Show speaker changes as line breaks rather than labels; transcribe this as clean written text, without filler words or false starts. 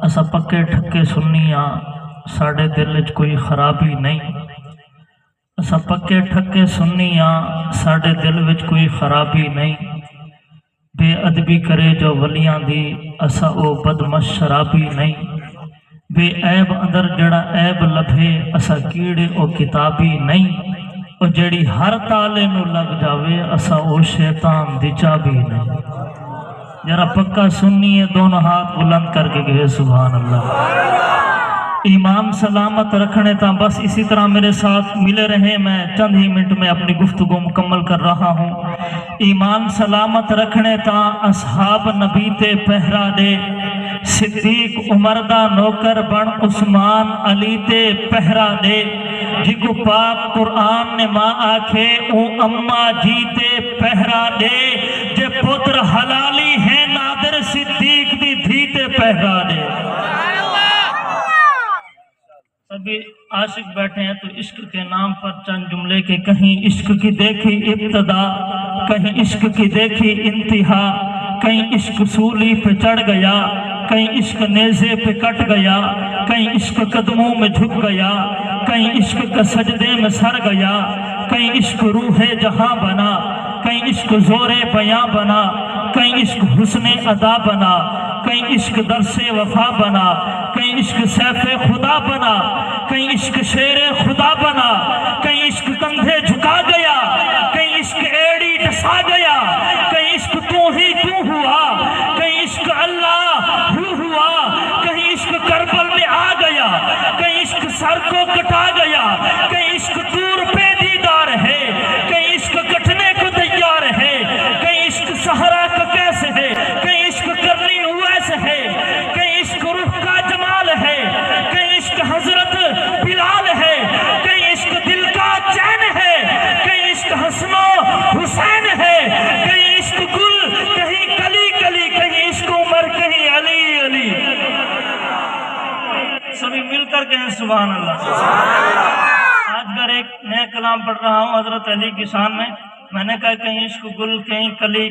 اسا پکے ٹھکے سنیاں ساڑے دل وچ کوئی خرابی نہیں، اسا پکے ٹھکے سنیاں ساڑے دل وچ کوئی خرابی نہیں، بے ادبی کرے جو ولیاں دی اسا او بدمش شرابی نہیں، بے عیب اندر جڑا عیب لبھے اسا کیڑے او کتابی نہیں، او جڑی ہر تالے نو لگ جاوے اسا او شیطان دی چابی نہیں۔ ذرا پکا سنیے دونوں ہاتھ بلند کر کے گئے سبحان اللہ۔ ایمان سلامت رکھنے تا بس اسی طرح میرے ساتھ ملے رہے، میں چند ہی منٹ میں اپنی گفتگو مکمل کر رہا ہوں۔ ایمان سلامت رکھنے تا اصحاب نبی تے پہرا دے، صدیق عمر دا نوکر بن عثمان علی تے پہرا دے، جگو پاک قرآن نے ماں آکھے او اماں جی تے پہرا دے، جے پتر حلالی ہے نادر صدیق دی دھی تے پہرا دے۔ سبھی عاشق بیٹھے ہیں تو عشق کے نام پر چند جملے کے، کہیں عشق کی دیکھی ابتدا، کہیں عشق کی دیکھی انتہا، کہیں عشق سولی پہ چڑھ گیا، کہیں عشق نیزے پہ کٹ گیا، کہیں عشق قدموں میں جھک گیا، کہیں عشق کا سجدے میں سر گیا، کہیں عشق روح جہاں بنا، کہیں عشق زور بیاں بنا، کہیں عشق حسن ادا بنا، کہیں عشق درس وفا بنا، کہیں عشق سیف خدا بنا، کہیں عشق شیر خدا بنا، کہیں عشق کندھے جھکا گیا، کہیں عشق ایڑی ڈسا گیا، کہیں عشق تو ہی تو ہوا، کہیں عشق اللہ ہوا، کہیں عشق کربل میں آ گیا، کہیں عشق سر کو کٹا گیا، کہیں عشق دور پہ دیدار ہے، کہیں عشق کٹنے کو تیار ہے، کہیں عشق سہرا کا کیسے ہے، کہیں عشق کرنی ویسے ہے، کہیں عشق روح کا جمال ہے، کہیں عشق حضرت بلال ہے، کہیں عشق دل کا چین ہے، کہیں عشق حسن و حسین ہے، کہیں عشق گل کہیں کلی کلی، کہیں عشق عمر کہیں علی علی۔ سبھی مل کر کہیں سبحان اللہ۔ آج کر ایک نیا کلام پڑھ رہا ہوں حضرت علی کی شان میں نے کہا کہیں عشق گل کہیں کلی